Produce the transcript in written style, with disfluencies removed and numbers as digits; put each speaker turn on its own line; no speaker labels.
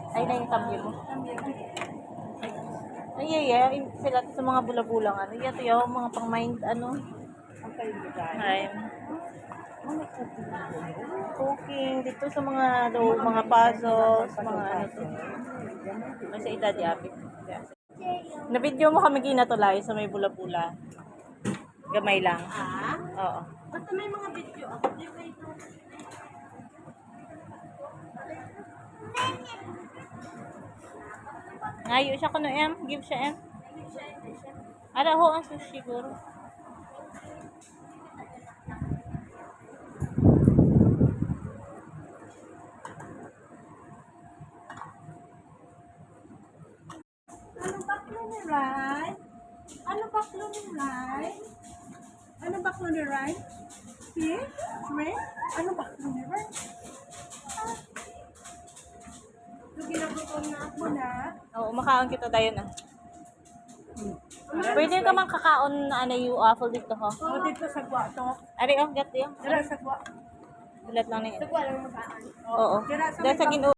Ay, na yung cambio mo. Ay, sila sa mga bula-bulang ano. Yato yung mga pang-mind ano. Ay. Cooking dito sa mga mga puzzles, mga ano to. May sa edad yapit. Na video mo kami ginatulay sa may bula-bula. Gamay lang. Oo.
Basta may mga video ako.
Ngayo siya kuno give siya Ara ho ang sushi siguro.
Ano baklo ni Rai? Ano baklo ni Rai? Ano baklo ni Rai? Fish? Shrimp? Ano baklo ni Rai? Ginagutom na ako na.
Oo, makaon kita dayon ah. Pwede ka mang kakaon na ano yung waffle dito ho.
O, dito sa gwa to.
Ari oh, gat yo.
Dira sa gwa.
Ulat lang ni.
Sa gwa lang magaan.
Oo.
Dira sa
Dahil sa